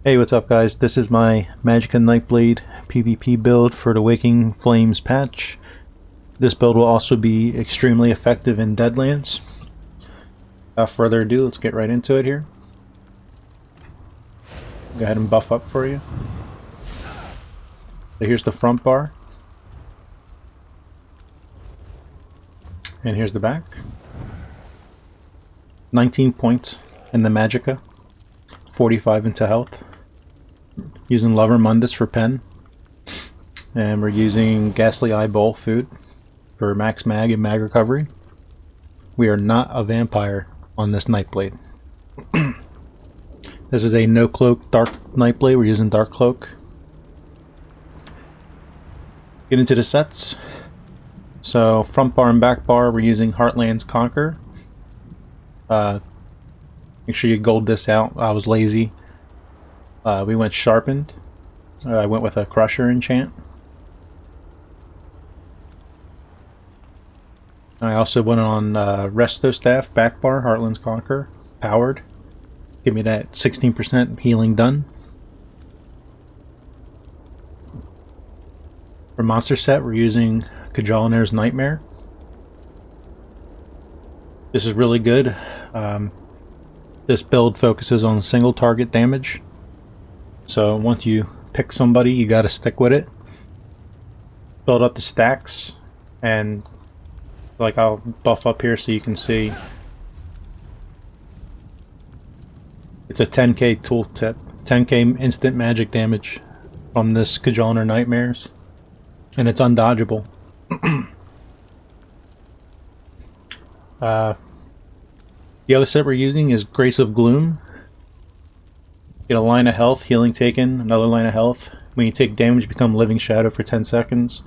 Hey, what's up guys? This is my Magicka Nightblade PvP build for the Waking Flames patch. This build will also be extremely effective in Deadlands. Without further ado, let's get right into it here. Go ahead and buff up for you. So here's the front bar. And here's the back. 19 points in the Magicka. 45 into health. Using Lover Mundus for pen. And we're using Ghastly Eyeball food for max mag and mag recovery. We are not a vampire on this Nightblade. This is a no cloak dark Nightblade. We're using Dark Cloak. Get into the sets. So front bar and back bar, we're using Heartland's Conquer. Make sure you gold this out. I was lazy. We went sharpened. I went with a crusher enchant. I also went on Resto Staff back bar, Heartland's Conquer, powered. Give me that 16% healing done. For monster set, we're using Kajalaner's Nightmare. This is really good. This build focuses on single target damage. So once you pick somebody, you gotta stick with it. Build up the stacks, and like I'll buff up here so you can see. It's a 10k tooltip, 10k instant magic damage from this Kajalaner Nightmares, and it's undodgeable. The other set we're using is Grace of Gloom. Get a line of health, healing taken, another line of health. When you take damage, become Living Shadow for 10 seconds,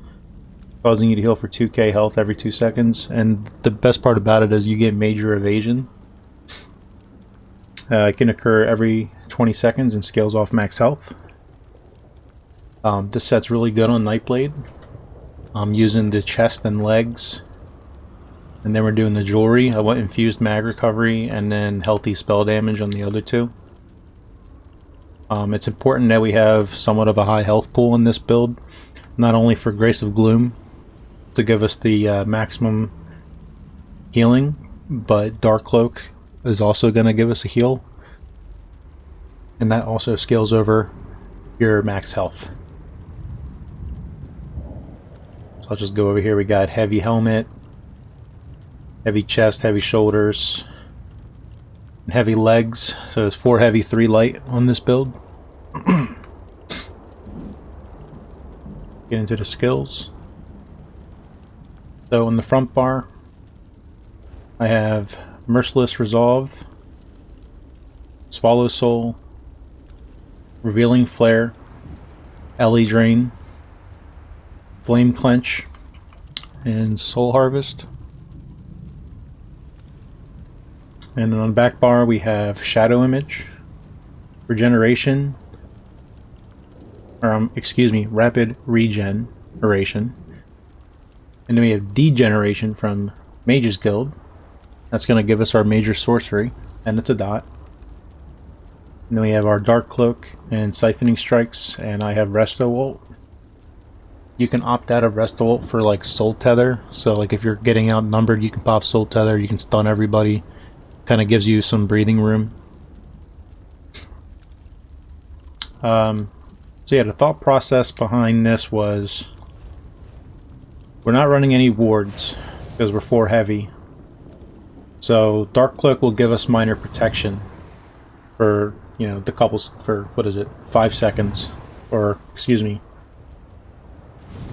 causing you to heal for 2k health every 2 seconds. And the best part about it is you get major evasion. It can occur every 20 seconds and scales off max health. This set's really good on Nightblade. I'm using the chest and legs. And then we're doing the jewelry. I went infused mag recovery and then healthy spell damage on the other two. It's important that we have somewhat of a high health pool in this build, not only for Grace of Gloom to give us the maximum healing, but Dark Cloak is also going to give us a heal, and that also scales over your max health. So I'll just go over here. We got heavy helmet, heavy chest, heavy shoulders, and heavy legs. So it's 4 heavy, 3 light on this build. Get into the skills. So in the front bar, I have Merciless Resolve, Swallow Soul, Revealing Flare, Ellie Drain, Flame Clench, and Soul Harvest. And then on the back bar we have Shadow Image, Regeneration, or excuse me, Rapid Regeneration. And then we have Degeneration from Mage's Guild. That's going to give us our major sorcery, and it's a dot. And then we have our Dark Cloak and Siphoning Strikes, and I have Resto Ult. You can opt out of Resto Ult for like Soul Tether, so like if you're getting outnumbered you can pop Soul Tether, you can stun everybody. Kind of gives you some breathing room. So yeah, the thought process behind this was we're not running any wards because we're 4 heavy. So Dark Cloak will give us minor protection for, you know, the couples for, what is it, 5 seconds, or excuse me,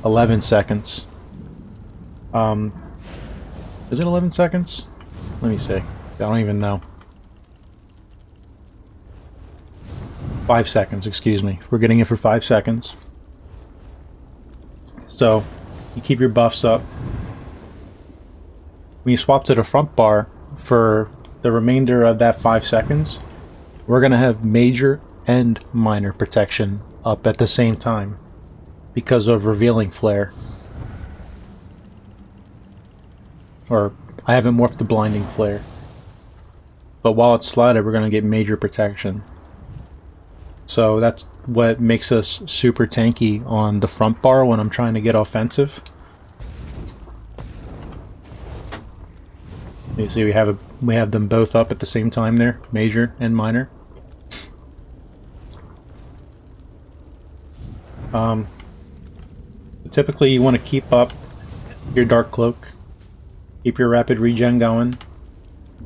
11 seconds. Is it 11 seconds? Let me see. I don't even know. 5 seconds, excuse me. We're getting it for 5 seconds. So, you keep your buffs up. When you swap to the front bar, for the remainder of that 5 seconds, we're going to have major and minor protection up at the same time because of Revealing Flare. Or, I haven't morphed to Blinding Flare. But while it's slotted, we're going to get major protection. So that's what makes us super tanky on the front bar when I'm trying to get offensive. You see we have them both up at the same time there, major and minor. Typically you want to keep up your Dark Cloak, keep your rapid regen going,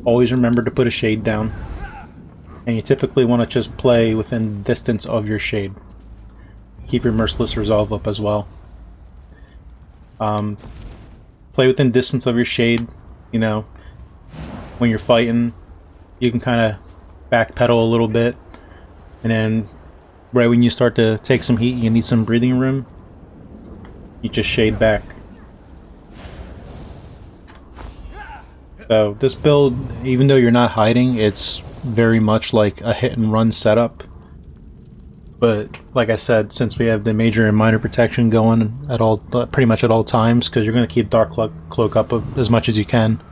always remember to put a shade down, and you typically want to just play within distance of your shade. Keep your Merciless Resolve up as well. Play within distance of your shade, you know, when you're fighting, you can kind of backpedal a little bit, and then right when you start to take some heat, you need some breathing room, you just shade back. So this build, even though you're not hiding, it's very much like a hit and run setup. But like I said, since we have the major and minor protection going at all, pretty much at all times, because you're going to keep Dark Cloak up as much as you can,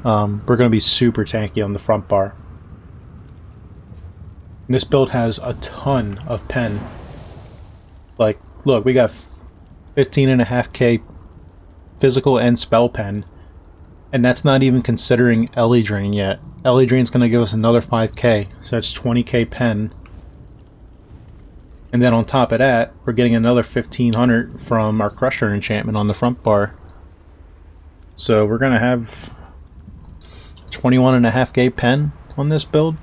we're going to be super tanky on the front bar. And this build has a ton of pen. Like, look, we got 15.5k physical and spell pen, and that's not even considering Ellie Drain yet. Ellie Drain's going to give us another 5k, so that's 20k pen. And then on top of that, we're getting another 1500 from our Crusher enchantment on the front bar. So we're going to have 21.5k pen on this build.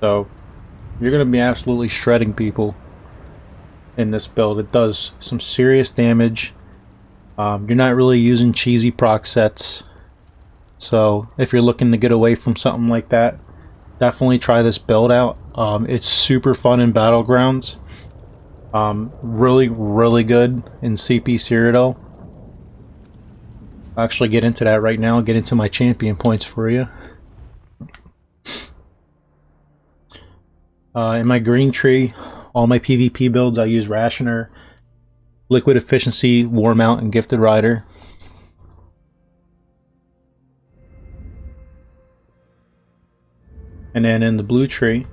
So you're going to be absolutely shredding people in this build. It does some serious damage. You're not really using cheesy proc sets. So if you're looking to get away from something like that, definitely try this build out. It's super fun in Battlegrounds. Really good in CP Cyrodiil. I'll actually get into that right now. I'll get into my champion points for you. In my green tree, all my PvP builds, I use Rationer, Liquid Efficiency, War Mount, and Gifted Rider. And then in the blue tree,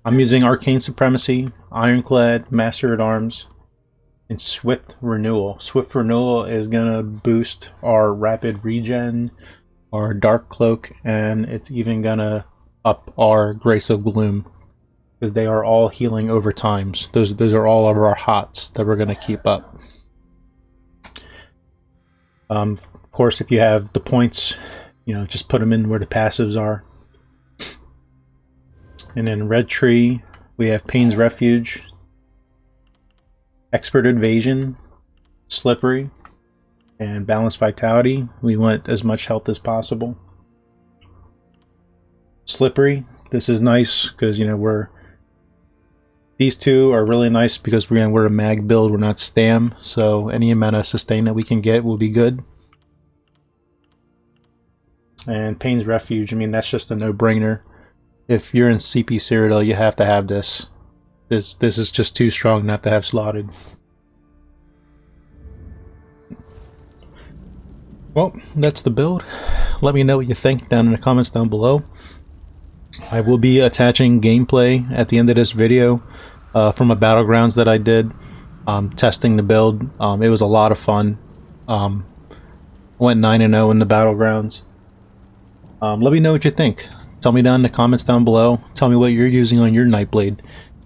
I'm using Arcane Supremacy, Ironclad, Master at Arms, and Swift Renewal. Swift Renewal is going to boost our rapid regen, our Dark Cloak, and it's even going to up our Grace of Gloom, because they are all healing over times. Those are all of our hots that we're going to keep up. Of course, if you have the points, you know, just put them in where the passives are. And then red tree, we have Pain's Refuge, Expert Evasion, Slippery, and Balanced Vitality. We want as much health as possible. Slippery, this is nice because, you know, these two are really nice because we're a mag build, we're not stam, so any amount of sustain that we can get will be good. And Pain's Refuge, I mean, that's just a no-brainer. If you're in CP Cyrodiil, you have to have this. This is just too strong not to have slotted. Well, that's the build. Let me know what you think down in the comments down below. I will be attaching gameplay at the end of this video from a Battlegrounds that I did, testing the build. It was a lot of fun. Went 9-0 in the Battlegrounds. Let me know what you think. Tell me down in the comments down below. Tell me what you're using on your Nightblade.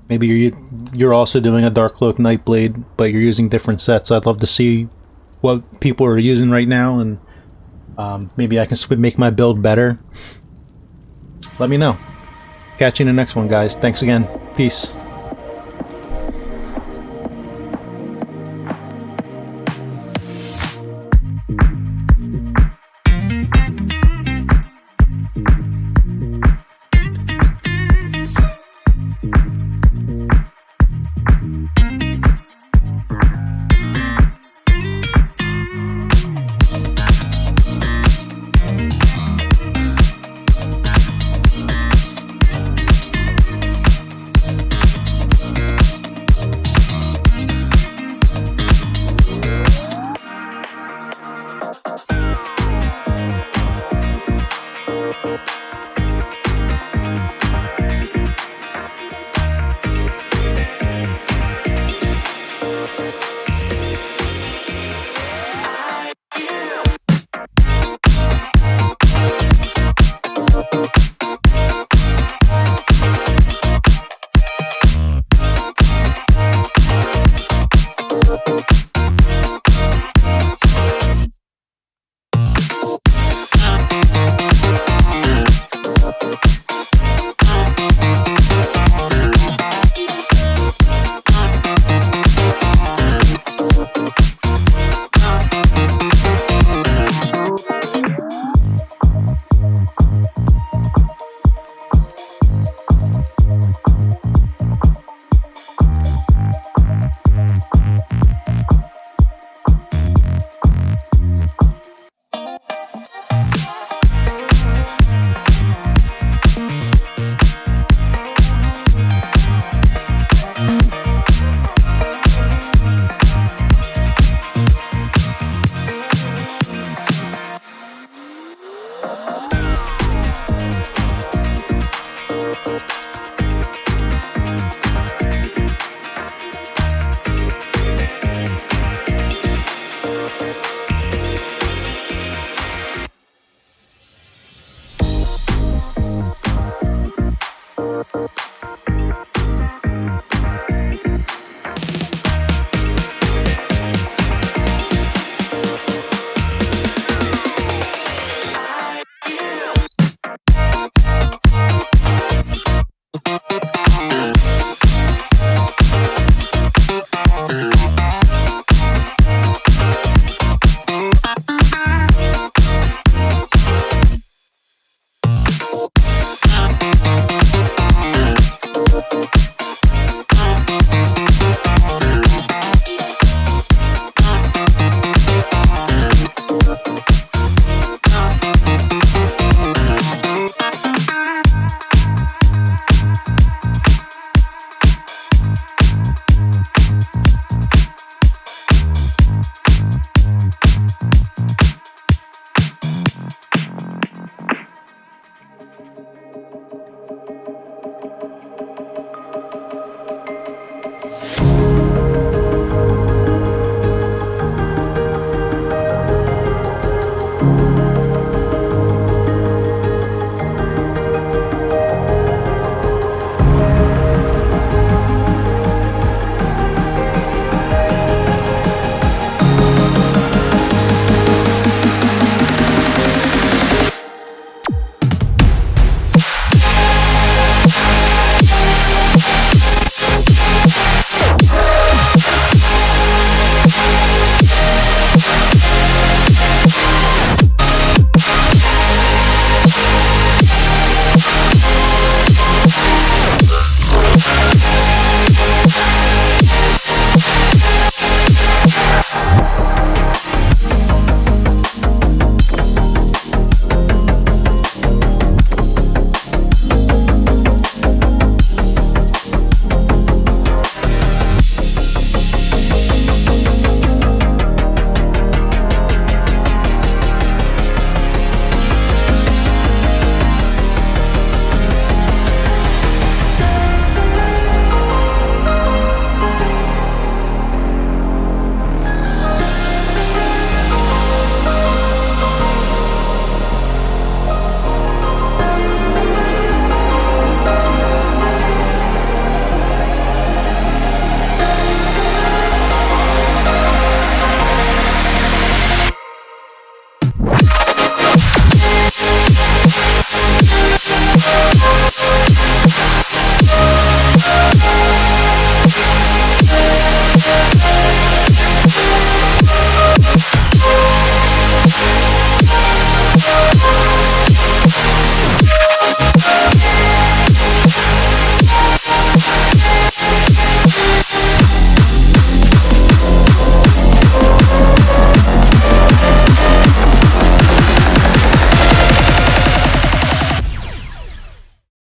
Maybe you're also doing a Dark Cloak Nightblade, but you're using different sets. I'd love to see what people are using right now, and maybe I can make my build better. Let me know. Catch you in the next one, guys. Thanks again. Peace.